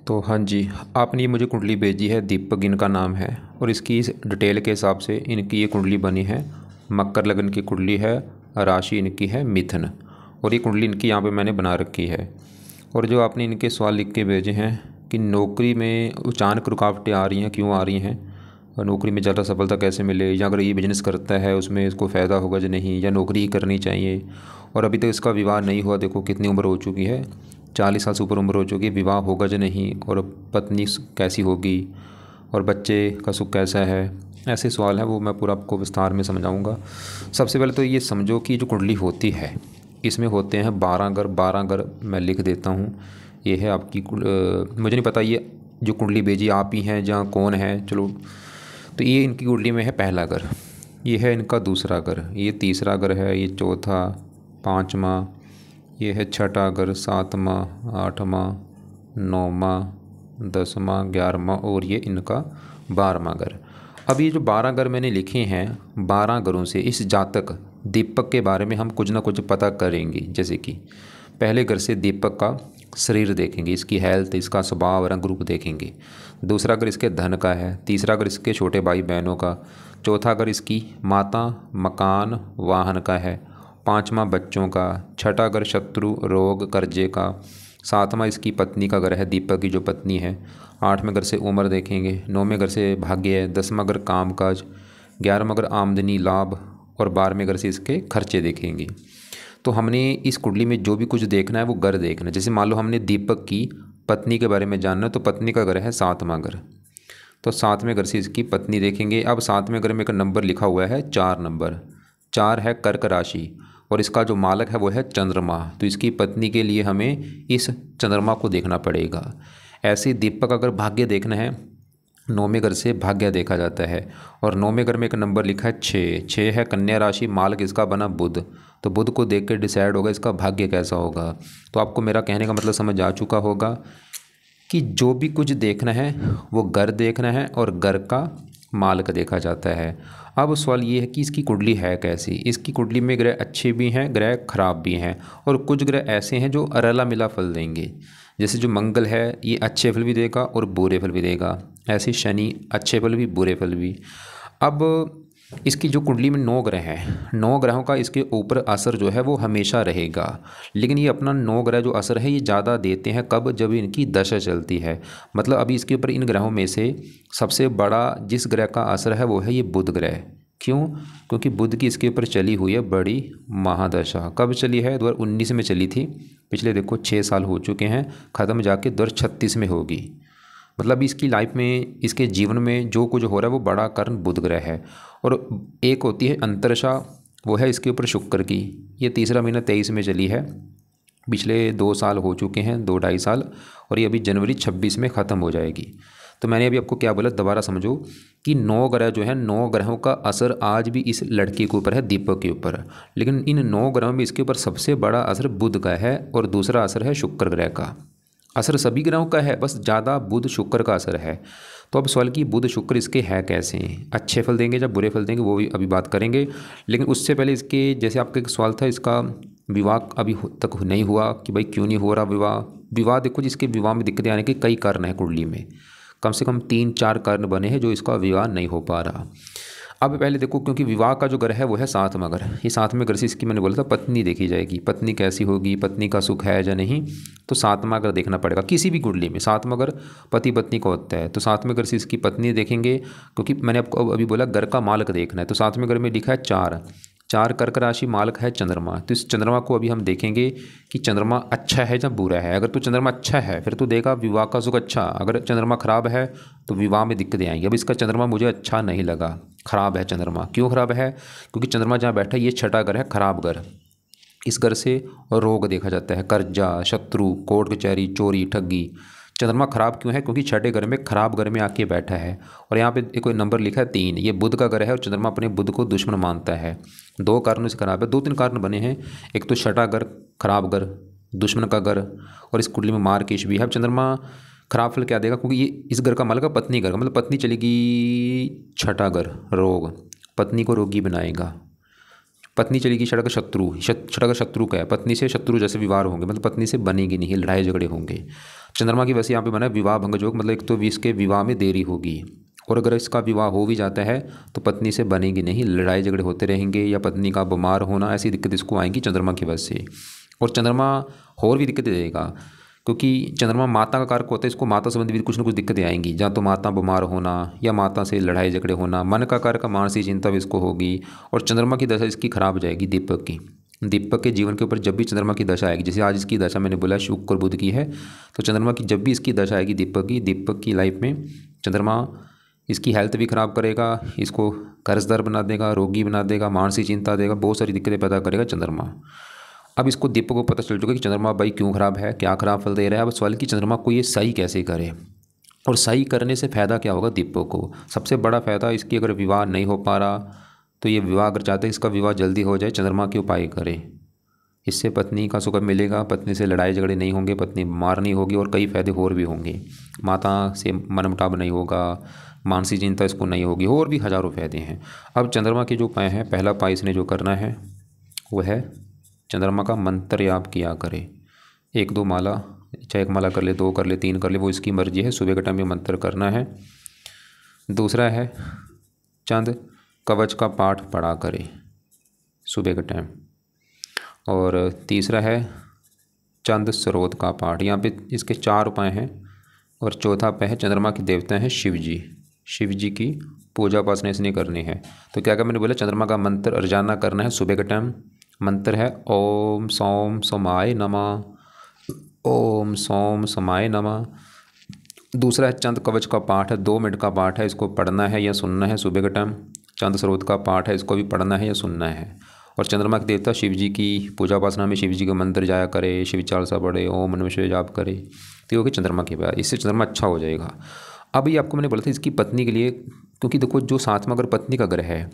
तो हाँ जी, आपने ये मुझे कुंडली भेजी है, दीपक इनका नाम है। और इसकी इस डिटेल के हिसाब से इनकी ये कुंडली बनी है। मकर लगन की कुंडली है, राशि इनकी है मिथुन। और ये कुंडली इनकी यहाँ पे मैंने बना रखी है। और जो आपने इनके सवाल लिख के भेजे हैं कि नौकरी में अचानक रुकावटें आ रही हैं, क्यों आ रही हैं, और नौकरी में ज़्यादा सफलता कैसे मिले, या अगर ये बिजनेस करता है उसमें इसको फ़ायदा होगा या नहीं, या नौकरी ही करनी चाहिए। और अभी तक इसका विवाह नहीं हुआ, देखो कितनी उम्र हो चुकी है, 40 साल से ऊपर उम्र हो चुकी है, विवाह होगा या नहीं, और पत्नी कैसी होगी, और बच्चे का सुख कैसा है। ऐसे सवाल हैं, वो मैं पूरा आपको विस्तार में समझाऊंगा। सबसे पहले तो ये समझो कि जो कुंडली होती है इसमें होते हैं 12 घर। 12 घर मैं लिख देता हूँ। ये है आपकी मुझे नहीं पता ये जो कुंडली भेजी आप ही हैं या कौन है, चलो। तो ये इनकी कुंडली में है पहला घर, ये है इनका दूसरा घर, ये तीसरा घर है, ये चौथा, पाँचवा, ये है छठा घर, सातवां, आठवां, नौवां, 10वां, 11वां, और ये इनका 12वां घर। अब ये जो 12 घर मैंने लिखे हैं, 12 घरों से इस जातक दीपक के बारे में हम कुछ ना कुछ पता करेंगे। जैसे कि पहले घर से दीपक का शरीर देखेंगे, इसकी हेल्थ, इसका स्वभाव, रंग रूप देखेंगे। दूसरा घर इसके धन का है, तीसरा घर इसके छोटे भाई बहनों का, चौथा घर इसकी माता, मकान, वाहन का है, पाँचवां बच्चों का, छठा घर शत्रु, रोग, कर्जे का, सातवां इसकी पत्नी का घर है, दीपक की जो पत्नी है। आठवें घर से उम्र देखेंगे, नौवें घर से भाग्य है, 10वां घर कामकाज, 11वां घर आमदनी लाभ, और 12वें घर से इसके खर्चे देखेंगे। तो हमने इस कुंडली में जो भी कुछ देखना है वो घर देखना है। जैसे मान लो हमने दीपक की पत्नी के बारे में जानना है, तो पत्नी का घर है 7वां घर, तो 7वें घर से इसकी पत्नी देखेंगे। अब 7वें घर में एक नंबर लिखा हुआ है 4 नंबर, 4 है कर्क राशि, और इसका जो मालक है वो है चंद्रमा। तो इसकी पत्नी के लिए हमें इस चंद्रमा को देखना पड़ेगा। ऐसे दीपक अगर भाग्य देखना है, 9वें घर से भाग्य देखा जाता है। और 9वें घर में एक नंबर लिखा है 6, 6 है कन्या राशि, मालक इसका बना बुध। तो बुध को देख के डिसाइड होगा इसका भाग्य कैसा होगा। तो आपको मेरा कहने का मतलब समझ आ चुका होगा कि जो भी कुछ देखना है वो घर देखना है, और घर का मालक देखा जाता है। अब सवाल ये है कि इसकी कुंडली है कैसी। इसकी कुंडली में ग्रह अच्छे भी हैं, ग्रह खराब भी हैं, और कुछ ग्रह ऐसे हैं जो अरला मिला फल देंगे। जैसे जो मंगल है ये अच्छे फल भी देगा और बुरे फल भी देगा, ऐसे शनि अच्छे फल भी बुरे फल भी। अब इसकी जो कुंडली में 9 ग्रह हैं, 9 ग्रहों का इसके ऊपर असर जो है वो हमेशा रहेगा। लेकिन ये अपना 9 ग्रह जो असर है ये ज़्यादा देते हैं कब, जब इनकी दशा चलती है। मतलब अभी इसके ऊपर इन ग्रहों में से सबसे बड़ा जिस ग्रह का असर है वो है ये बुध ग्रह। क्यों? क्योंकि बुध की इसके ऊपर चली हुई है बड़ी महादशा। कब चली है? 2019 में चली थी। पिछले देखो 6 साल हो चुके हैं, ख़त्म जाके 2036 में होगी। मतलब इसकी लाइफ में, इसके जीवन में जो कुछ हो रहा है वो बड़ा कारण बुध ग्रह है। और एक होती है अंतरदशा, वो है इसके ऊपर शुक्र की। ये तीसरा महीना 23 में चली है, पिछले 2 साल हो चुके हैं, 2 ढाई साल, और ये अभी जनवरी 26 में ख़त्म हो जाएगी। तो मैंने अभी आपको क्या बोला, दोबारा समझो कि 9 ग्रह जो है, 9 ग्रहों का असर आज भी इस लड़के के ऊपर है, दीपक के ऊपर। लेकिन इन 9 ग्रहों में इसके ऊपर सबसे बड़ा असर बुध का है, और दूसरा असर है शुक्र ग्रह का। असर सभी ग्रहों का है, बस ज़्यादा बुध शुक्र का असर है। तो अब सवाल कि बुध शुक्र इसके है कैसे, अच्छे फल देंगे या बुरे फल देंगे, वो भी अभी बात करेंगे। लेकिन उससे पहले इसके, जैसे आपका एक सवाल था, इसका विवाह अभी तक नहीं हुआ कि भाई क्यों नहीं हो रहा विवाह। विवाह देखो, जिसके विवाह में दिक्कतें आने के कई कारण हैं कुंडली में, कम से कम 3-4 कारण बने हैं जो इसका विवाह नहीं हो पा रहा। अब पहले देखो, क्योंकि विवाह का जो घर है वो है 7वां घर। ये 7वें घर से इसकी मैंने बोला था पत्नी देखी जाएगी, पत्नी कैसी होगी, पत्नी का सुख है या नहीं, तो 7वां घर देखना पड़ेगा किसी भी कुंडली में। 7वां घर पति पत्नी का होता है, तो 7वें घर से इसकी पत्नी देखेंगे। क्योंकि मैंने आपको अभी बोला घर का मालक देखना है, तो 7वें घर में लिखा है 4, 4 कर्क राशि, मालक है चंद्रमा। तो इस चंद्रमा को अभी हम देखेंगे कि चंद्रमा अच्छा है या बुरा है। अगर तो चंद्रमा अच्छा है फिर तो देगा विवाह का सुख अच्छा, अगर चंद्रमा खराब है तो विवाह में दिक्कतें आएंगी। अब इसका चंद्रमा मुझे अच्छा नहीं लगा, खराब है चंद्रमा। क्यों खराब है? क्योंकि चंद्रमा जहाँ बैठा है ये छठा घर है, खराब घर। इस घर से रोग देखा जाता है, कर्जा, शत्रु, कोर्ट कचहरी, चोरी, ठगी। चंद्रमा खराब क्यों है? क्योंकि छठे घर में, खराब घर में आके बैठा है। और यहाँ पे कोई नंबर लिखा है 3, ये बुध का घर है, और चंद्रमा अपने बुध को दुश्मन मानता है। 2 कारणों से खराब है, 2-3 कारण बने हैं। एक तो छठा घर खराब घर, दुश्मन का घर, और इस कुंडली में मार्केश भी है। अब चंद्रमा खराब फल क्या देगा? क्योंकि ये इस घर का मालक है पत्नी घर, मतलब पत्नी चलेगी छठा घर, रोग, पत्नी को रोगी बनाएगा। पत्नी चलेगी छठा का शत्रु, छठा का शत्रु का है, पत्नी से शत्रु जैसे व्यवहार होंगे, मतलब पत्नी से बनेगी नहीं, लड़ाई झगड़े होंगे। चंद्रमा की वैसे यहाँ पे बना है विवाह भंग योग, मतलब एक तो इसके विवाह में देरी होगी, और अगर इसका विवाह हो भी जाता है तो पत्नी से बनेगी नहीं, लड़ाई झगड़े होते रहेंगे, या पत्नी का बीमार होना, ऐसी दिक्कत इसको आएंगी चंद्रमा की वजह से। और चंद्रमा और भी दिक्कतें देगा, क्योंकि चंद्रमा माता का कारक होता है, इसको माता संबंधी भी कुछ ना कुछ दिक्कतें आएंगी, या तो माता बीमार होना या माता से लड़ाई झगड़े होना। मन का कारक मानसिक चिंता भी इसको होगी, और चंद्रमा की दशा इसकी खराब हो जाएगी दीपक की। दीपक के जीवन के ऊपर जब भी चंद्रमा की दशा आएगी, जैसे आज इसकी दशा मैंने बोला शुक्र और बुध की है, तो चंद्रमा की जब भी इसकी दशा आएगी दीपक की लाइफ में, चंद्रमा इसकी हेल्थ भी ख़राब करेगा, इसको कर्जदार बना देगा, रोगी बना देगा, मानसिक चिंता देगा, बहुत सारी दिक्कतें पैदा करेगा चंद्रमा। अब इसको दीपक को पता चल चुका है कि चंद्रमा भाई क्यों ख़राब है, क्या ख़राब फल दे रहा है। अब सवाल कि चंद्रमा को ये सही कैसे करे, और सही करने से फ़ायदा क्या होगा दीपक को। सबसे बड़ा फ़ायदा इसकी, अगर विवाह नहीं हो पा रहा तो ये विवाह अगर चाहते हैं इसका विवाह जल्दी हो जाए, चंद्रमा के उपाय करे, इससे पत्नी का सुख मिलेगा, पत्नी से लड़ाई झगड़े नहीं होंगे, पत्नी बीमार नहीं होगी, और कई फायदे और भी होंगे। माता से मनमुटाव नहीं होगा, मानसिक चिंता इसको नहीं होगी, और भी हज़ारों फायदे हैं। अब चंद्रमा के जो उपाय हैं, पहला उपाय इसने जो करना है वो है चंद्रमा का मंत्र याप किया करे। 1-2 माला, चाहे 1 माला कर ले, 2 कर ले, 3 कर ले, वो इसकी मर्जी है। सुबह के टाइम में मंत्र करना है। दूसरा है चंद कवच का पाठ पढ़ा करे सुबह के टाइम। और तीसरा है चंद स्रोत का पाठ। यहाँ पे इसके 4 उपाय हैं। और चौथा उपाय है चंद्रमा के देवता हैं शिव जी की पूजा उपासना इसने करनी है। तो क्या क्या मैंने बोला, चंद्रमा का मंत्र रोजाना करना है सुबह के टाइम। मंत्र है ओम सोम सोमाय नमः, ओम सोम सोमाय नमः। दूसरा है चंद कवच का पाठ है, 2 मिनट का पाठ है, इसको पढ़ना है या सुनना है सुबह के टाइम। चंद स्रोत का पाठ है, इसको भी पढ़ना है या सुनना है। और चंद्रमा के देवता शिव जी की पूजा उपासना में शिव जी का मंत्र जाया करे, शिव चालीसा पढ़े, ओम नमः शिवाय जाप करे, तो होगी चंद्रमा के बाद, इससे चंद्रमा अच्छा हो जाएगा। अब ये आपको मैंने बोला था इसकी पत्नी के लिए, क्योंकि देखो जो 7वां घर पत्नी का घर है,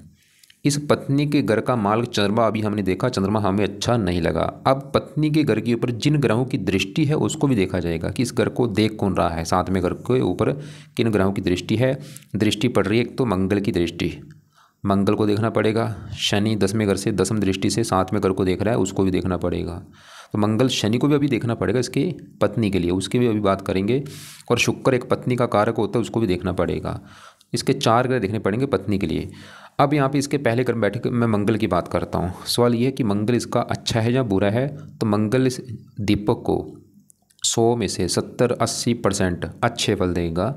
इस पत्नी के घर का मार्ग चंद्रमा, अभी हमने देखा चंद्रमा हमें अच्छा नहीं लगा। अब पत्नी के घर के ऊपर जिन ग्रहों की दृष्टि है उसको भी देखा जाएगा कि इस घर को देख कौन रहा है, 7वें घर के ऊपर किन ग्रहों की दृष्टि है। दृष्टि पड़ रही है, एक तो मंगल की दृष्टि, मंगल को देखना पड़ेगा। शनि 10वें घर से 10वीं दृष्टि से 7वें घर को देख रहा है, उसको भी देखना पड़ेगा। तो मंगल शनि को भी अभी देखना पड़ेगा इसके पत्नी के लिए, उसकी भी अभी बात करेंगे। और शुक्र एक पत्नी का कारक होता है, उसको भी देखना पड़ेगा। इसके 4 ग्रह देखने पड़ेंगे पत्नी के लिए। अब यहाँ पे इसके पहले घर में बैठे के मैं मंगल की बात करता हूँ। सवाल ये है कि मंगल इसका अच्छा है या बुरा है। तो मंगल इस दीपक को 100 में से 70-80% अच्छे फल देगा,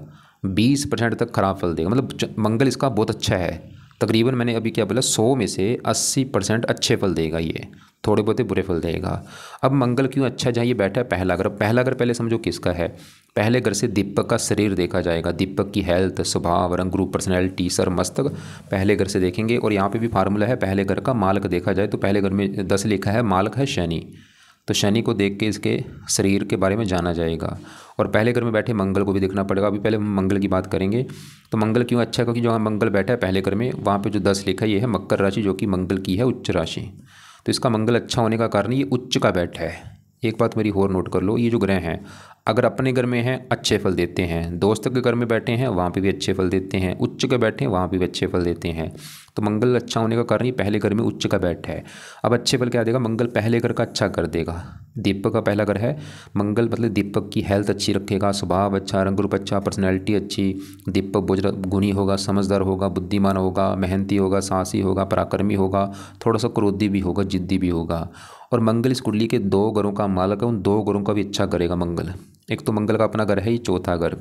20% तक खराब फल देगा। मतलब मंगल इसका बहुत अच्छा है, तकरीबन मैंने अभी क्या बोला 100 में से 80% अच्छे फल देगा, ये थोड़े बहुत बुरे फल देगा। अब मंगल क्यों अच्छा है, जहाँ ये बैठा है पहला घर। पहला घर पहले समझो किसका है, पहले घर से दीपक का शरीर देखा जाएगा, दीपक की हेल्थ, स्वभाव, रंग रूप, पर्सनैलिटी, सर मस्तक पहले घर से देखेंगे। और यहाँ पे भी फार्मूला है, पहले घर का मालक देखा जाए तो पहले घर में 10 लिखा है, मालक है शनि, तो शनि को देख के इसके शरीर के बारे में जाना जाएगा। और पहले घर में बैठे मंगल को भी देखना पड़ेगा। अभी पहले मंगल की बात करेंगे। तो मंगल क्यों अच्छा है, क्योंकि जहाँ मंगल बैठा है पहले घर में, वहाँ पे जो 10 लिखा है ये है मकर राशि, जो कि मंगल की है उच्च राशि। तो इसका मंगल अच्छा होने का कारण ये उच्च का बैठा है। एक बात मेरी और नोट कर लो, ये जो ग्रह हैं अगर अपने घर में हैं अच्छे फल देते हैं, दोस्त के घर में बैठे हैं वहाँ पे भी अच्छे फल देते हैं, उच्च के बैठे हैं वहाँ पे भी अच्छे फल देते हैं। तो मंगल अच्छा होने का कारण ये पहले घर में उच्च का बैठा है। अब अच्छे फल क्या देगा, मंगल पहले घर का अच्छा कर देगा। दीपक का पहला घर है मंगल, मतलब दीपक की हेल्थ अच्छी रखेगा, स्वभाव अच्छा, रंग रूप अच्छा, पर्सनैलिटी अच्छी। दीपक बहुत गुणी होगा, समझदार होगा, बुद्धिमान होगा, मेहनती होगा, साहसी होगा, पराक्रमी होगा, थोड़ा सा क्रोधी भी होगा, जिद्दी भी होगा। और मंगल इस कुंडली के 2 घरों का मालक है, उन 2 घरों का भी अच्छा करेगा मंगल। एक तो मंगल का अपना घर है ही चौथा घर,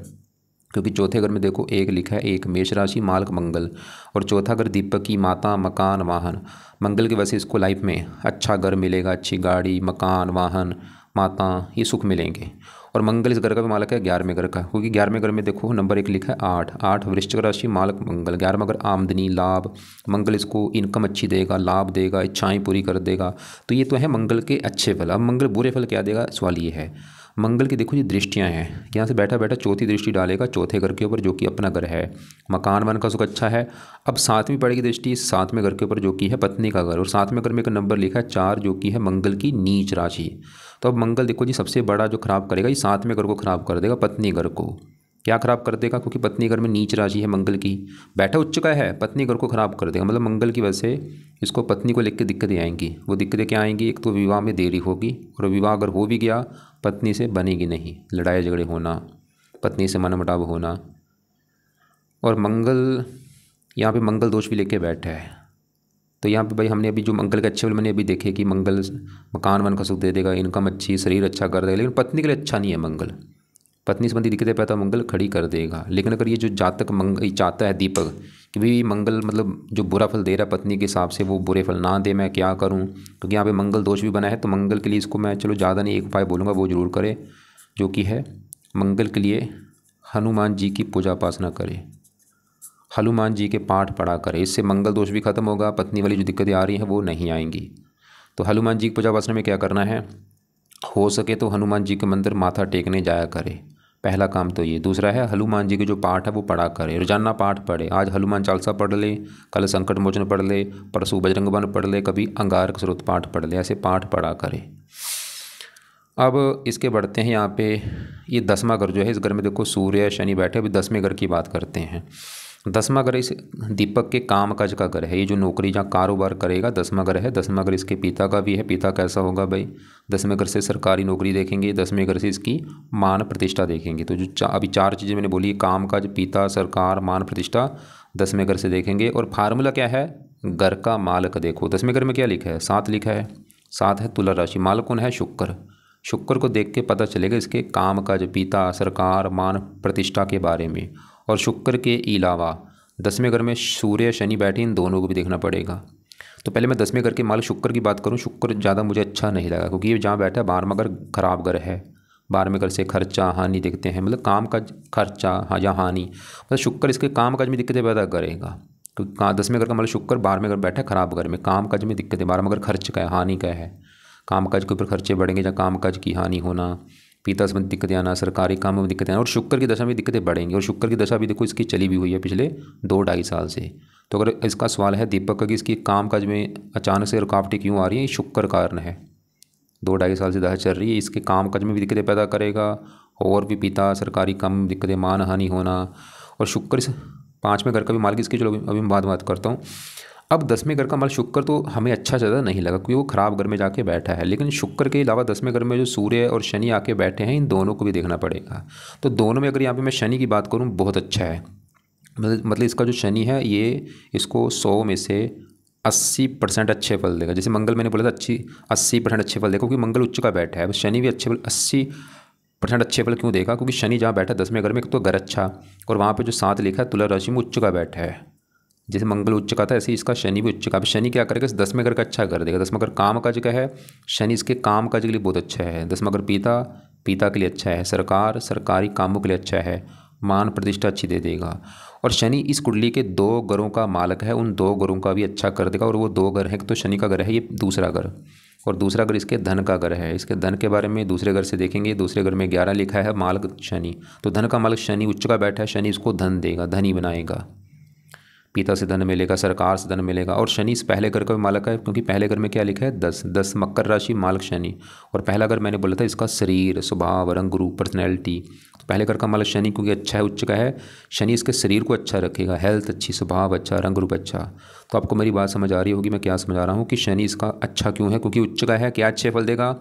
क्योंकि चौथे घर में देखो 1 लिखा है, 1 मेष राशि, मालक मंगल। और चौथा घर दीपक की माता, मकान, वाहन। मंगल की वजह से इसको लाइफ में अच्छा घर मिलेगा, अच्छी गाड़ी, मकान, वाहन, माता, ये सुख मिलेंगे। और मंगल इस घर का भी मालक है 11वें घर का, क्योंकि 11वें घर में देखो नंबर 1 लिखा है 8 वृश्चिक राशि, मालक मंगल। 11वां घर आमदनी, लाभ, मंगल इसको इनकम अच्छी देगा, लाभ देगा, इच्छाएं पूरी कर देगा। तो ये तो है मंगल के अच्छे फल। अब मंगल बुरे फल क्या देगा, सवाल ये है। मंगल की देखो ये दृष्टियाँ हैं, यहाँ से बैठा बैठा चौथी दृष्टि डालेगा चौथे घर के ऊपर, जो कि अपना घर है। मकान वन का सुख अच्छा है। अब 7वीं पड़ेगी दृष्टि 7वें घर के ऊपर, जो कि है पत्नी का घर। और 7वें घर में एक नंबर लिखा है 4, जो कि है मंगल की नीच राशि। तो अब मंगल देखो जी सबसे बड़ा जो खराब करेगा, ये 7वें घर को खराब कर देगा, पत्नी घर को। क्या खराब कर देगा? क्योंकि पत्नी घर में नीच राशि है मंगल की, बैठा उच्च का है, पत्नी घर को खराब कर देगा। मतलब मंगल की वजह से इसको पत्नी को लेकर दिक्कतें आएंगी। वो दिक्कतें क्या आएंगी? एक तो विवाह में देरी होगी, और विवाह अगर हो भी गया पत्नी से बनेगी नहीं, लड़ाई झगड़े होना, पत्नी से मनमुटाव होना। और मंगल यहाँ पे मंगल दोष भी लेके बैठा है। तो यहाँ पे भाई हमने अभी जो मंगल के अच्छे फल मैंने अभी देखे कि मंगल मकान वन का सुख दे देगा, इनकम अच्छी, शरीर अच्छा कर देगा, लेकिन पत्नी के लिए अच्छा नहीं है मंगल। पत्नी संबंधी दिक्कतें पैदा मंगल खड़ी कर देगा। लेकिन अगर ये जो जातक मंगल चाहता है दीपक कि भाई मंगल मतलब जो बुरा फल दे रहा है पत्नी के हिसाब से वो बुरे फल ना दे, मैं क्या करूं? क्योंकि यहाँ पे मंगल दोष भी बना है। तो मंगल के लिए इसको मैं चलो ज़्यादा नहीं एक उपाय बोलूँगा, वो जरूर करे, जो कि है मंगल के लिए हनुमान जी की पूजा उपासना करे, हनुमान जी के पाठ पढ़ा करे। इससे मंगल दोष भी खत्म होगा, पत्नी वाली जो दिक्कतें आ रही हैं वो नहीं आएंगी। तो हनुमान जी की पूजा उपासना में क्या करना है? हो सके तो हनुमान जी के मंदिर माथा टेकने जाया करे, पहला काम तो ये। दूसरा है हनुमान जी के जो पाठ है वो पढ़ा करे, रोजाना पाठ पढ़े। आज हनुमान चालीसा पढ़ ले, कल संकट मोचन पढ़ ले, परसों बजरंग बाण पढ़ ले, कभी अंगारक स्रोत पाठ पढ़ ले, ऐसे पाठ पढ़ा करे। अब इसके बढ़ते हैं यहाँ पे, ये 10वां घर जो है, इस घर में देखो सूर्य शनि बैठे। अभी 10वें घर की बात करते हैं। 10वां घर इस दीपक के काम काज का घर है, ये जो नौकरी जहाँ कारोबार करेगा 10वां घर है। 10वां घर इसके पिता का भी है। पिता कैसा होगा भाई? 10वें घर से सरकारी नौकरी देखेंगे, 10वें घर से इसकी मान प्रतिष्ठा देखेंगे। तो जो अभी 4 चीज़ें मैंने बोली, काम काज, पिता, सरकार, मान प्रतिष्ठा, 10वें घर से देखेंगे। और फार्मूला क्या है? घर का मालक देखो, 10वें घर में क्या लिखा है? 7 लिखा है। 7 है तुला राशि, मालक कौन है? शुक्र। शुक्र को देख के पता चलेगा इसके काम काज, पिता, सरकार, मान प्रतिष्ठा के बारे में। और शुक्र के अलावा 10वें घर में सूर्य शनि बैठे, इन दोनों को भी देखना पड़ेगा। तो पहले मैं 10वें घर के मालिक शुक्र की बात करूं। शुक्र ज़्यादा मुझे अच्छा नहीं लगा, क्योंकि ये जहाँ बैठा है 12वां घर खराब घर है। 12वें घर से खर्चा हानि देखते हैं, मतलब काम का खर्चा या हानि, मतलब शुक्र इसके काम काज में दिक्कतें पैदा करेगा। क्योंकि 10वें घर का मालिक शुक्र 12वें घर बैठा है खराब घर में, काम काज में दिक्कतें। 12वां घर खर्च का है, हानि का है, काम काज के ऊपर खर्चे बढ़ेंगे या काम काज की हानि होना, पिता संबंधी दिक्कतें आना, सरकारी काम में दिक्कतें आना। और शुक्र की दशा में दिक्कतें बढ़ेंगी। और शुक्र की दशा भी देखो इसकी चली भी हुई है पिछले 2-2.5 साल से। तो अगर इसका सवाल है दीपक का कि इसकी काम काज में अचानक से रुकावटें क्यों आ रही हैं, ये शुक्र कारण है। 2-2.5 साल से दशा चल रही है, इसके काम काज में भी दिक्कतें पैदा करेगा, और भी पिता सरकारी काम में दिक्कतें, मान हानि होना। और शुक्र इस 5वें घर का भी मालिक इसकी, चलो अभी मैं बात करता हूँ। अब 10वें घर का मालिक शुक्र तो हमें अच्छा ज़्यादा नहीं लगा, क्योंकि वो खराब घर में जाके बैठा है। लेकिन शुक्र के अलावा 10वें घर में जो सूर्य और शनि आके बैठे हैं, इन दोनों को भी देखना पड़ेगा। तो दोनों में अगर यहाँ पे मैं शनि की बात करूँ, बहुत अच्छा है। मतलब इसका जो शनि है ये इसको 100 में से 80% अच्छे फल देगा। जैसे मंगल मैंने बोला था 80% अच्छे फल देगा, क्योंकि मंगल उच्च का बैठा है। बस शनि भी अच्छे फल 80% अच्छे फल क्यों देगा? क्योंकि शनि जहाँ बैठा है 10वें घर में, एक तो घर अच्छा, और वहाँ पे जो 7 लिखा है तुला राशि में उच्च का बैठा है। जैसे मंगल उच्च का था, ऐसे ही इसका शनि भी उच्च का। अब शनि क्या करेगा? इस 10वें घर का अच्छा कर देगा। 10वां घर काम काज का है, शनि इसके काम काज के लिए बहुत अच्छा है। 10वां घर पिता के लिए अच्छा है, सरकार सरकारी कामों के लिए अच्छा है, मान प्रतिष्ठा अच्छी दे देगा। और शनि इस कुंडली के 2 घरों का मालक है, उन 2 घरों का भी अच्छा कर देगा। और वो 2 घर हैं, तो शनि का घर है ये दूसरा घर, और दूसरा घर इसके धन का घर है। इसके धन के बारे में दूसरे घर से देखेंगे। दूसरे घर में 11 लिखा है, मालक शनि। तो धन का मालक शनि उच्च का बैठा है, शनि इसको धन देगा, धनी बनाएगा, पिता से धन मिलेगा, सरकार से धन मिलेगा। और शनि इस पहले घर का भी मालक है, क्योंकि पहले घर में क्या लिखा है? 10 मकर राशि मालक शनि। और पहला घर मैंने बोला था इसका शरीर, स्वभाव, रंग रूप, पर्सनैलिटी। तो पहले घर का मालक शनि क्योंकि अच्छा है, उच्च का है, शनि इसके शरीर को अच्छा रखेगा, हेल्थ अच्छी, स्वभाव अच्छा, रंग रूप अच्छा। तो आपको मेरी बात समझ आ रही होगी मैं क्या समझा रहा हूँ कि शनि इसका अच्छा क्यों है? क्योंकि उच्च का है, क्या अच्छे फल देगा?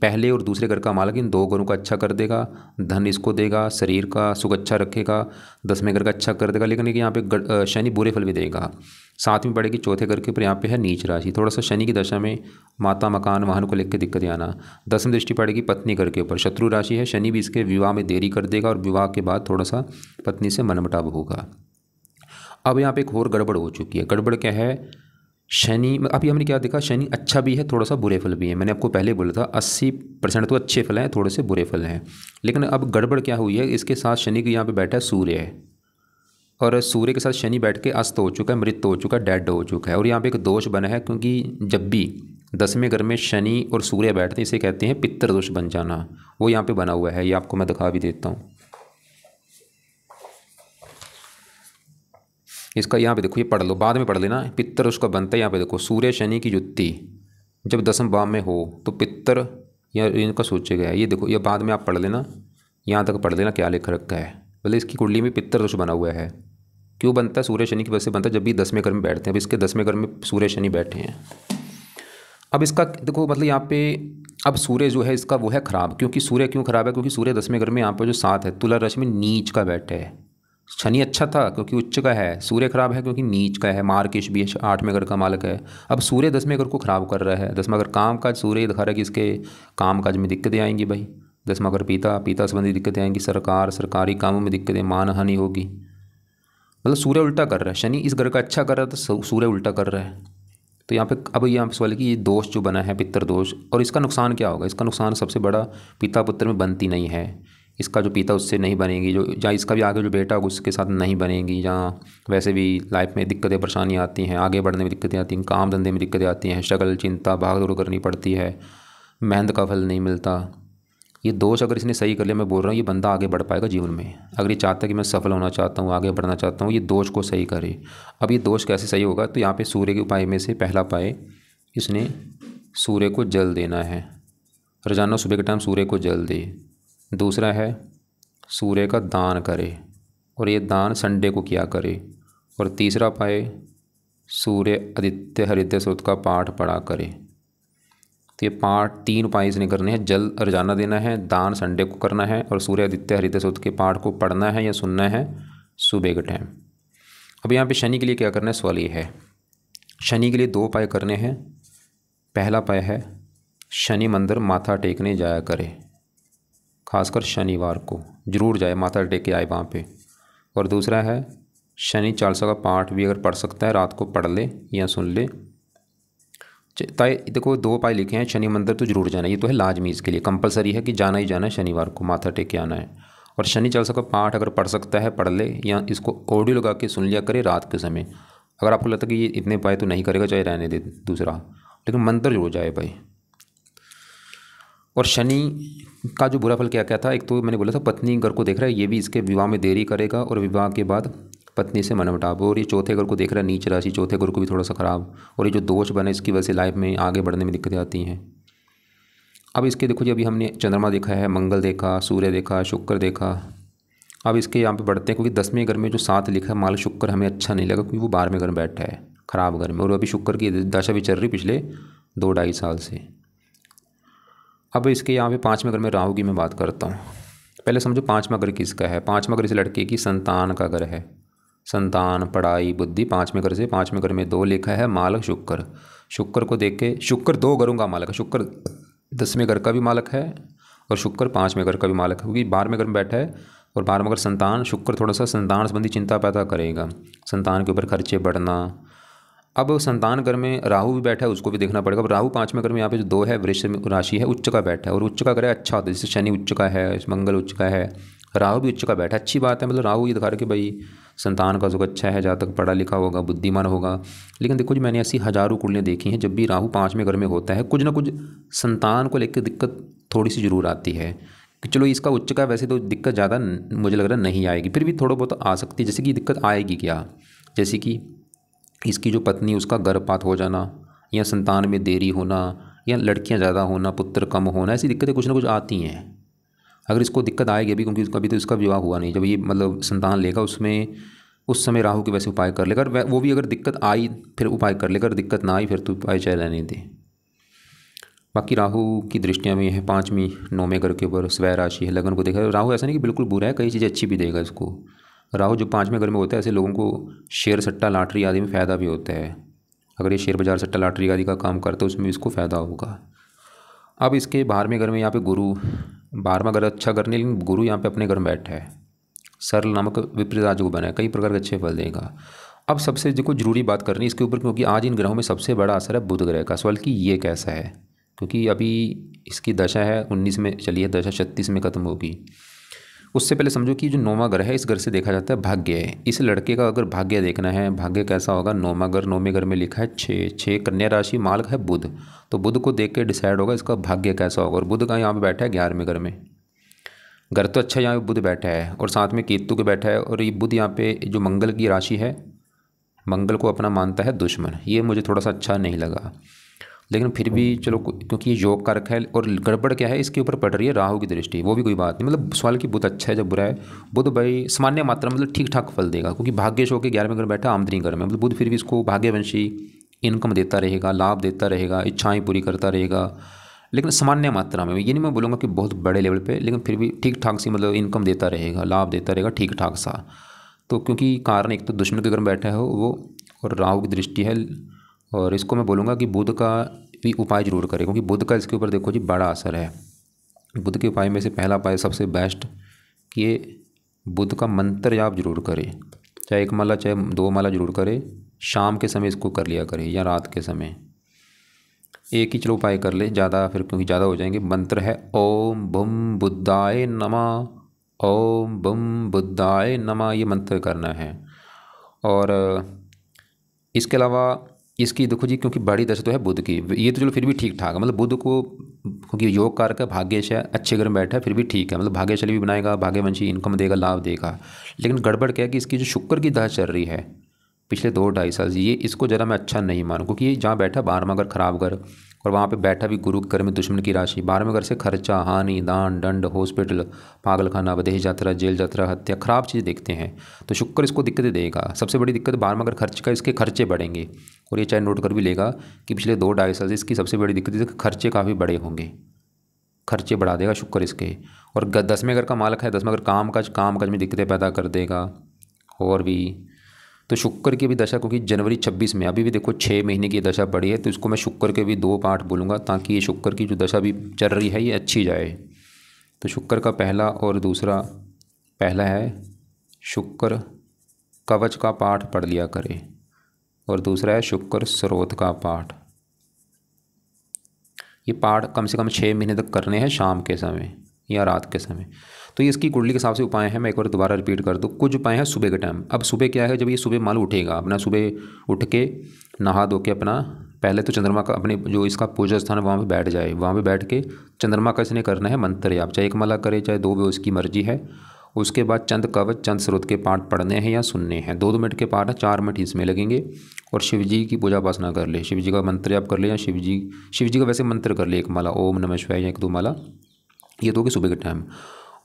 पहले और दूसरे घर का मालक इन 2 घरों का अच्छा कर देगा, धन इसको देगा, शरीर का सुख अच्छा रखेगा, 10वें घर का अच्छा कर देगा। लेकिन यहाँ पे शनि बुरे फल भी देगा। 7वीं पड़ेगी चौथे घर के ऊपर, यहाँ पे है नीच राशि। थोड़ा सा शनि की दशा में माता, मकान, वाहन को लेकर दिक्कतें आना। 10वीं दृष्टि पड़ेगी पत्नी घर के ऊपर, शत्रु राशि है। शनि भी इसके विवाह में देरी कर देगा, और विवाह के बाद थोड़ा सा पत्नी से मनमुटाव होगा। अब यहाँ पे एक और गड़बड़ हो चुकी है। गड़बड़ क्या है? शनि, अभी हमने क्या देखा? शनि अच्छा भी है, थोड़ा सा बुरे फल भी है। मैंने आपको पहले बोला था 80% तो अच्छे फल हैं, थोड़े से बुरे फल हैं। लेकिन अब गड़बड़ क्या हुई है? इसके साथ शनि के यहाँ पे बैठा है सूर्य है, और सूर्य के साथ शनि बैठ के अस्त हो चुका है, मृत हो चुका है, डेड हो चुका है। और यहाँ पे एक दोष बना है, क्योंकि जब भी 10वें घर में शनि और सूर्य बैठते हैं इसे कहते हैं पितृ दोष बन जाना। वो यहाँ पर बना हुआ है, ये आपको मैं दिखा भी देता हूँ। इसका यहाँ पे देखो, ये पढ़ लो, बाद में पढ़ लेना। पितर उसका बनता है, यहाँ पे देखो सूर्य शनि की युति जब 10वें भाव में हो तो पितर या इनका सोचेगा। ये देखो, ये बाद में आप पढ़ लेना, यहाँ तक पढ़ लेना क्या लिख रखा है, बोले इसकी कुंडली में पित्तर दोष बना हुआ है। क्यों बनता है? सूर्य शनि की वजह से बनता है, जब भी 10वें घर में बैठते हैं। अब इसके 10वें घर में सूर्य शनि बैठे हैं। अब इसका देखो मतलब यहाँ पे अब सूर्य जो है इसका वो है खराब। क्योंकि सूर्य क्यों खराब है? क्योंकि सूर्य 10वें घर में यहाँ पर जो 7 है तुला राशि में नीच का बैठा है। शनि अच्छा था क्योंकि उच्च का है, सूर्य खराब है क्योंकि नीच का है। मार्केश भी 8वें घर का मालक है। अब सूर्य 10वें घर को खराब कर रहा है। 10वां घर काम काज, सूर्य दिखा रहा है कि इसके काम काज में दिक्कतें आएंगी भाई। 10वां घर पिता संबंधी दिक्कतें आएंगी, सरकारी कामों में दिक्कतें, मान हानि होगी। मतलब सूर्य उल्टा कर रहा है। शनि इस घर का अच्छा कर रहा है तो सूर्य उल्टा कर रहा है। तो यहाँ पे अब यहाँ पे सवाल है कि ये दोष जो बना है पितर दोष, और इसका नुकसान क्या होगा? इसका नुकसान सबसे बड़ा पिता पुत्र में बनती नहीं है। इसका जो पिता उससे नहीं बनेगी, जो जहाँ इसका भी आगे जो बेटा होगा उसके साथ नहीं बनेगी। जहाँ वैसे भी लाइफ में दिक्कतें परेशानियाँ आती हैं, आगे बढ़ने में दिक्कतें आती हैं, काम धंधे में दिक्कतें आती हैं, स्ट्रगल चिंता भाग दौड़ करनी पड़ती है, मेहनत का फल नहीं मिलता। ये दोष अगर इसने सही कर लिया, मैं बोल रहा हूँ ये बंदा आगे बढ़ पाएगा जीवन में। अगर ये चाहता है कि मैं सफल होना चाहता हूँ, आगे बढ़ना चाहता हूँ, ये दोष को सही करे। अब ये दोष कैसे सही होगा? तो यहाँ पे सूर्य के उपाय में से पहला उपाय, इसने सूर्य को जल देना है। रोजाना सुबह के टाइम सूर्य को जल दे। दूसरा है सूर्य का दान करे, और ये दान संडे को किया करे। और तीसरा उपाय, सूर्य आदित्य हृदय सूक्त का पाठ पढ़ा करे। तो ये 3 उपाय इसने करने हैं। जल रोजाना देना है, दान संडे को करना है, और सूर्य आदित्य हृदय सूक्त के पाठ को पढ़ना है या सुनना है सुबह के टाइम। अब यहाँ पे शनि के लिए क्या करना है? सवाल ये है, शनि के लिए 2 उपाय करने हैं। पहला उपाय है शनि मंदिर माथा टेकने जाया करे, खासकर शनिवार को जरूर जाए, माथा टेक के आए वहाँ पे। और दूसरा है शनि चालीसा का पाठ भी अगर पढ़ सकता है रात को पढ़ ले या सुन ले। देखो 2 उपाय लिखे हैं। शनि मंदिर तो जरूर जाना, ये तो है लाजमी, इसके लिए कंपलसरी है कि जाना ही जाना है, शनिवार को माथा टेक के आना है। और शनि चालीसा का पाठ अगर पढ़ सकता है पढ़ ले, या इसको ऑडियो लगा के सुन लिया करे रात के समय। अगर आपको लगता है कि ये इतने उपाय तो नहीं करेगा, चाहे रहने दे दूसरा, लेकिन मंदिर जरूर जाए भाई। और शनि का जो बुरा फल क्या क्या था? एक तो मैंने बोला था पत्नी घर को देख रहा है, ये भी इसके विवाह में देरी करेगा, और विवाह के बाद पत्नी से मनमुटाव। और ये चौथे घर को देख रहा है, नीच राशि, चौथे घर को भी थोड़ा सा खराब। और ये जो दोष बने इसकी वजह से लाइफ में आगे बढ़ने में दिक्कतें आती हैं। अब इसके देखो जी, अभी हमने चंद्रमा देखा है, मंगल देखा, सूर्य देखा, शुक्र देखा। अब इसके यहाँ पे बढ़ते हैं, क्योंकि 10वें घर में जो 7 लिखा है माल शुक्र हमें अच्छा नहीं लगा, क्योंकि वो 12वें घर में बैठा है, खराब घर में। और अभी शुक्र की दशा भी चल रही पिछले 2-2.5 साल से। अब इसके यहाँ पे 5वें घर में राहु की मैं बात करता हूँ। पहले समझो 5वां घर किसका है? 5वां घर इस लड़के की संतान का घर है। संतान, पढ़ाई, बुद्धि 5वें घर से। 5वें घर में 2 लिखा है, मालक शुक्र। शुक्र को देख के, शुक्र 2 घरों का मालक है। शुक्र 10वें घर का भी मालक है और शुक्र 5वें घर का भी मालक है, क्योंकि 12वें घर में बैठा है। और 12वां घर संतान, शुक्र थोड़ा सा संतान संबंधी चिंता पैदा करेगा, संतान के ऊपर खर्चे बढ़ना। अब संतान घर में राहु भी बैठा है, उसको भी देखना पड़ेगा। अब राहु 5वें घर में यहाँ पे जो 2 है, वृश्चिक राशि है, उच्च का बैठा है। और उच्च का घर अच्छा होता है, जैसे शनि उच्च का है, मंगल उच्च का है, राहु भी उच्च का बैठा है, अच्छी बात है। मतलब राहु ये दिखा रहा है कि भाई संतान का सुख अच्छा है, जहाँ तक पढ़ा लिखा होगा, बुद्धिमान होगा। लेकिन देखो जी, मैंने ऐसी हज़ारों कुंडलियाँ देखी हैं, जब भी राहु 5वें घर में होता है कुछ ना कुछ संतान को लेकर दिक्कत थोड़ी सी जरूर आती है। कि चलो इसका उच्च का वैसे तो दिक्कत ज़्यादा मुझे लग रहा नहीं आएगी, फिर भी थोड़ा बहुत आ सकती है। जैसे कि दिक्कत आएगी क्या? जैसे कि इसकी जो पत्नी उसका गर्भपात हो जाना, या संतान में देरी होना, या लड़कियां ज़्यादा होना, पुत्र कम होना, ऐसी दिक्कतें कुछ ना कुछ आती हैं। अगर इसको दिक्कत आएगी अभी, क्योंकि उसका अभी तो इसका विवाह हुआ नहीं, जब ये मतलब संतान लेगा उसमें उस समय राहु के वैसे उपाय कर लेगा। वो भी अगर दिक्कत आई फिर उपाय कर लेगा, दिक्कत ना आई फिर तो उपाय चाहे रहने दे। बाकी राहु की दृष्टियाँ भी हैं 5वीं 9वें घर के ऊपर, स्वय राशि है, लगन को देखा। राहु ऐसा नहीं कि बिल्कुल बुरा है, कई चीज़ें अच्छी भी देगा इसको। राहु जो 5वें घर में होता है, ऐसे लोगों को शेयर सट्टा लॉटरी आदि में फ़ायदा भी होता है। अगर ये शेयर बाजार सट्टा लॉटरी आदि का काम करते हैं उसमें इसको फ़ायदा होगा। अब इसके 12वें घर में यहाँ पे गुरु, 12वां घर अच्छा करने, लेकिन गुरु यहाँ पे अपने घर में बैठा है। सरल नामक विपरीत राजयोग बना है, कई प्रकार के अच्छे फल देगा। अब सबसे देखो जरूरी बात करनी इसके ऊपर, क्योंकि आज इन ग्रहों में सबसे बड़ा असर है बुध ग्रह का। सवाल कि ये कैसा है, क्योंकि अभी इसकी दशा है 19 में चली है, दशा 36 में ख़त्म होगी। उससे पहले समझो कि जो 9वां घर है, इस घर से देखा जाता है भाग्य है। इस लड़के का अगर भाग्य देखना है, भाग्य कैसा होगा, 9वां घर, 9वें घर में लिखा है 6 कन्या राशि, मालक है बुध। तो बुध को देख के डिसाइड होगा इसका भाग्य कैसा होगा। और बुध का यहाँ पे बैठा है 11वें घर में। घर तो अच्छा यहाँ पे बुध बैठा है, और साथ में केतु के बैठा है। और ये बुध यहाँ पे जो मंगल की राशि है, मंगल को अपना मानता है दुश्मन। ये मुझे थोड़ा सा अच्छा नहीं लगा। लेकिन फिर भी चलो क्योंकि ये योग कारक है और गड़बड़ क्या है, इसके ऊपर पड़ रही है राहु की दृष्टि, वो भी कोई बात नहीं। मतलब सवाल की बुध अच्छा है जब बुरा है, बुध भाई सामान्य मात्रा मतलब ठीक ठाक फल देगा, क्योंकि भाग्यश होकर 11वें घर बैठा आमदनी घर में, मतलब बुध फिर भी इसको भाग्यवंशी इनकम देता रहेगा, लाभ देता रहेगा, इच्छाएं पूरी करता रहेगा, लेकिन सामान्य मात्रा में। ये नहीं मैं बोलूँगा कि बहुत बड़े लेवल पे, लेकिन फिर भी ठीक ठाक सी मतलब इनकम देता रहेगा, लाभ देता रहेगा ठीक ठाक सा। तो क्योंकि कारण एक तो दुश्मन के घर में बैठा है वो, और राहु की दृष्टि है, और इसको मैं बोलूँगा कि बुध का भी उपाय जरूर करें, क्योंकि बुध का इसके ऊपर देखो जी बड़ा असर है। बुध के उपाय में से पहला उपाय सबसे बेस्ट कि ये बुध का मंत्र जाप जरूर करें, चाहे 1 माला चाहे 2 माला जरूर करें, शाम के समय इसको कर लिया करें या रात के समय। एक ही चलो उपाय कर ले, ज़्यादा फिर क्योंकि ज़्यादा हो जाएंगे। मंत्र है ओम बम बुद्धाय नमः, ओम बम बुद्धाय नमः, ये मंत्र करना है। और इसके अलावा इसकी देखो जी, क्योंकि बड़ी दशा तो है बुध की, ये तो चलो फिर भी ठीक ठाक है, मतलब बुध को क्योंकि योग कारक है, भाग्यश है, अच्छे घर में बैठा है, फिर भी ठीक है, मतलब भाग्यशाली भी बनाएगा, भाग्यवंशी इनकम देगा, लाभ देगा। लेकिन गड़बड़ क्या है कि इसकी जो शुक्र की दशा चल रही है पिछले 2-2.5 साल से, ये इसको ज़रा मैं अच्छा नहीं मानूँ, क्योंकि ये जहाँ बैठा 12वां घर खराब घर, और वहाँ पे बैठा भी गुरु के घर में दुश्मन की राशि, 12वें घर से खर्चा, हानि, दान, दंड, हॉस्पिटल, पागलखाना, विदेश यात्रा, जेल यात्रा, हत्या, खराब चीज़ देखते हैं। तो शुक्र इसको दिक्कतें देगा। सबसे बड़ी दिक्कत 12वां घर खर्च का, इसके खर्चे बढ़ेंगे, और ये चाहे नोट कर भी लेगा कि पिछले 2-2.5 साल से इसकी सबसे बड़ी दिक्कत है कि खर्चे काफ़ी बड़े होंगे, खर्चे बढ़ा देगा शुक्र इसके। और 10वें घर का मालक है, 10वां घर काम काज में दिक्कतें पैदा कर देगा। और भी तो शुक्र की भी दशा, क्योंकि जनवरी 26 में अभी भी देखो 6 महीने की दशा पड़ी है, तो इसको मैं शुक्र के भी 2 पार्ट बोलूँगा, ताकि ये शुक्र की जो दशा भी चल रही है ये अच्छी जाए। तो शुक्र का पहला और दूसरा, पहला है शुक्र कवच का पाठ पढ़ लिया करें, और दूसरा है शुक्र स्रोत का पाठ। ये पाठ कम से कम 6 महीने तक करने हैं, शाम के समय या रात के समय। तो ये इसकी कुंडली के हिसाब से उपाय हैं, मैं एक बार दोबारा रिपीट कर दूँ। कुछ उपाय हैं सुबह के टाइम। अब सुबह क्या है, जब ये सुबह मालूम उठेगा, अपना सुबह उठ के नहा धो के अपना पहले तो चंद्रमा का अपने जो इसका पूजा स्थान है वहाँ पे बैठ जाए, वहाँ पे बैठ के चंद्रमा का इसने करना है मंत्र जाप, चाहे 1 माला करे चाहे 2, वो उसकी मर्जी है। उसके बाद चंद कवच चंद स्रोत के पाठ पढ़ने हैं या सुनने हैं, 2-2 मिनट के पाठ है, 4 मिनट इसमें लगेंगे। और शिव जी की पूजा उपासना कर ले, शिव जी का मंत्र जाप कर ले, या शिव जी का वैसे मंत्र कर ले 1 माला ओम नमः शिवाय या 1-2 माला, ये तो होगी सुबह के टाइम।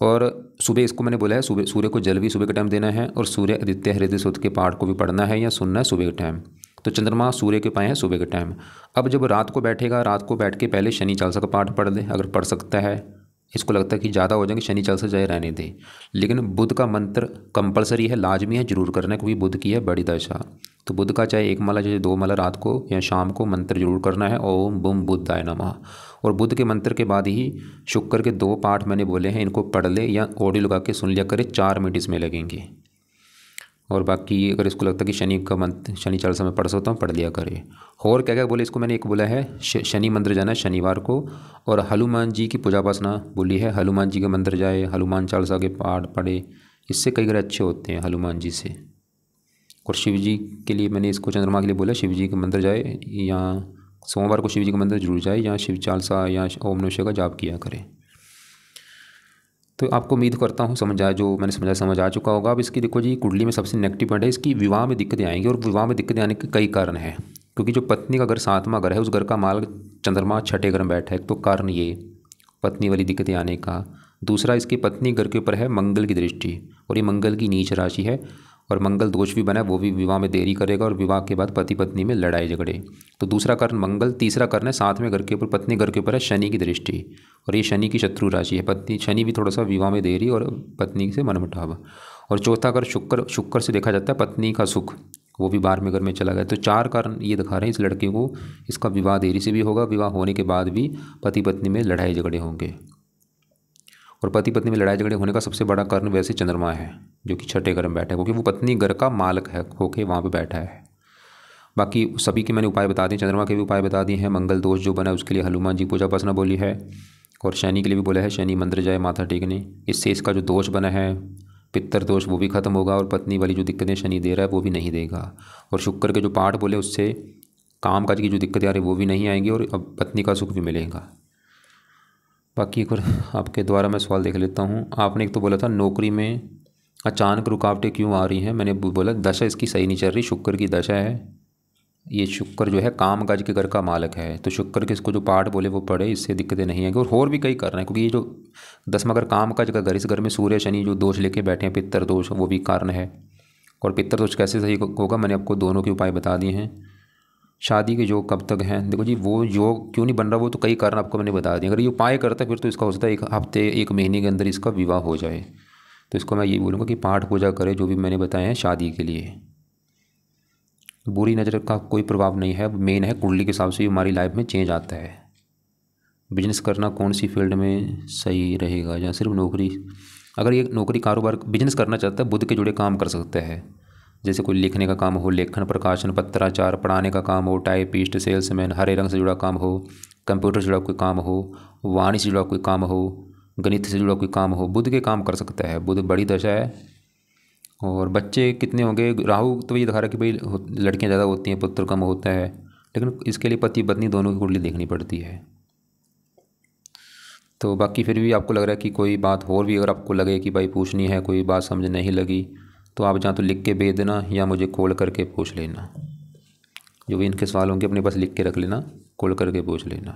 और सुबह इसको मैंने बोला है सुबह सूर्य को जल भी सुबह के टाइम देना है, और सूर्य आदित्य हृदय सूक्त के पाठ को भी पढ़ना है या सुनना है सुबह के टाइम। तो चंद्रमा सूर्य के पाए हैं सुबह के टाइम। अब जब रात को बैठेगा, रात को बैठ के पहले शनि चालीसा का पाठ पढ़ ले, अगर पढ़ सकता है। इसको लगता है कि ज़्यादा हो जाएंगे, शनि चालीसा जाए रहने दे, लेकिन बुध का मंत्र कंपलसरी है, लाजमी है, जरूर करना है, क्योंकि बुध की है बड़ी दशा। तो बुध का चाहे 1 माला चाहे 2 माला रात को या शाम को मंत्र जरूर करना है, ओम बुम बुद्धाय नमः। और बुध के मंत्र के बाद ही शुक्र के 2 पाठ मैंने बोले हैं, इनको पढ़ ले या ऑडियो लगा के सुन लिया करे, 4 मिनट इसमें लगेंगे। और बाकी अगर इसको लगता है कि शनि का मंत्र शनि चालीसा में पढ़ सकता हूँ, पढ़ लिया करे। और क्या क्या बोले इसको मैंने, एक बोला है शनि मंत्र जाना है शनिवार को, और हनुमान जी की पूजा उपासना बोली है, हनुमान जी का मंत्र जाए, हनुमान चालीसा के पाठ पढ़े, इससे कई घर अच्छे होते हैं हनुमान जी से। और शिव जी के लिए मैंने इसको चंद्रमा के लिए बोला, शिव जी का मंत्र जाए, या सोमवार को शिव जी का मंत्र जरूर जाए, या शिव चालीसा या ओम नमः शिवाय का जाप किया करें। तो आपको उम्मीद करता हूँ समझ आया, जो मैंने समझा समझ आ चुका होगा। अब इसकी देखो जी कुंडली में सबसे नेगेटिव पॉइंट है इसकी विवाह में दिक्कतें आएंगी, और विवाह में दिक्कतें आने के कई कारण हैं, क्योंकि जो पत्नी का घर 7वां घर है, उस घर का माल चंद्रमा 6ठे घर में बैठा है, तो कारण ये पत्नी वाली दिक्कतें आने का। दूसरा, इसकी पत्नी घर के ऊपर है मंगल की दृष्टि, और ये मंगल की नीच राशि है, और मंगल दोष भी बना है, वो भी विवाह में देरी करेगा, और विवाह के बाद पति पत्नी में लड़ाई झगड़े। तो दूसरा कारण मंगल। तीसरा कारण है 7वें घर के ऊपर, पत्नी घर के ऊपर है शनि की दृष्टि, और ये शनि की शत्रु राशि है, पत्नी शनि भी थोड़ा सा विवाह में देरी और पत्नी से मनमुटाव। और चौथा घर शुक्र से देखा जाता है पत्नी का सुख, वो भी 12वें घर में चला गया। तो 4 कारण ये दिखा रहे हैं इस लड़के को, इसका विवाह देरी से भी होगा, विवाह होने के बाद भी पति पत्नी में लड़ाई झगड़े होंगे। और पति पत्नी में लड़ाई झगड़े होने का सबसे बड़ा कारण वैसे चंद्रमा है, जो कि 6ठे घर में बैठा है, क्योंकि वो पत्नी घर का मालक है होके वहाँ पे बैठा है। बाकी सभी के मैंने उपाय बता दिए, चंद्रमा के भी उपाय बता दिए हैं। मंगल दोष जो बना है उसके लिए हनुमान जी पूजा उपासना बोली है, और शनि के लिए भी बोला है शनि मंत्र जाए माथा टेकने, इससे इसका जो दोष बना है पितर दोष वो भी खत्म होगा, और पत्नी वाली जो दिक्कतें शनि दे रहा है वो भी नहीं देगा। और शुक्र के जो पाठ बोले उससे काम काज की जो दिक्कतें आ रही वो भी नहीं आएंगी, और अब पत्नी का सुख भी मिलेगा। बाकी एक बार आपके द्वारा मैं सवाल देख लेता हूँ। आपने एक तो बोला था नौकरी में अचानक रुकावटें क्यों आ रही हैं, मैंने बोला दशा इसकी सही नहीं चल रही, शुक्र की दशा है, ये शुक्र जो है काम काज के घर का मालक है, तो शुक्र के इसको जो पाठ बोले वो पढ़े, इससे दिक्कतें नहीं आएंगी। और भी कई कर रहे हैं, क्योंकि ये जो 10वां घर काम काज का घर, इस घर में सूर्य शनि जो दोष लेके बैठे हैं, पितर दोष, वो भी कारण है। और पितर दोष कैसे सही होगा, मैंने आपको दोनों के उपाय बता दिए हैं। शादी के योग कब तक हैं, देखो जी वो योग क्यों नहीं बन रहा, वो तो कई कारण आपको मैंने बता दिए। अगर ये उपाय करता है फिर तो इसका हो सकता है 1 हफ्ते 1 महीने के अंदर इसका विवाह हो जाए। तो इसको मैं ये बोलूँगा कि पाठ पूजा करे जो भी मैंने बताए हैं शादी के लिए। बुरी नज़र का कोई प्रभाव नहीं है, मेन है कुंडली के हिसाब से हमारी लाइफ में चेंज आता है। बिजनेस करना कौन सी फील्ड में सही रहेगा, या सिर्फ नौकरी? अगर ये नौकरी कारोबार बिजनेस करना चाहता है, बुध के जुड़े काम कर सकते हैं। जैसे कोई लिखने का काम हो, लेखन प्रकाशन पत्राचार, पढ़ाने का काम हो, टाइपिस्ट, सेल्समैन, हरे रंग से जुड़ा काम हो, कंप्यूटर से जुड़ा कोई काम हो, वाणी से जुड़ा कोई काम हो, गणित से जुड़ा कोई काम हो, बुध के काम कर सकता है। बुध बड़ी दशा है। और बच्चे कितने होंगे, राहु तो ये दिखा रहा है कि भाई लड़कियां ज़्यादा होती हैं, पुत्र कम होता है, लेकिन इसके लिए पति पत्नी दोनों की कुंडली देखनी पड़ती है। तो बाकी फिर भी आपको लग रहा है कि कोई बात और भी अगर आपको लगे कि भाई पूछनी है, कोई बात समझ नहीं लगी, तो आप जहाँ तो लिख के भेज देना या मुझे कॉल करके पूछ लेना। जो भी इनके सवाल होंगे अपने पास लिख के रख लेना, कॉल करके पूछ लेना।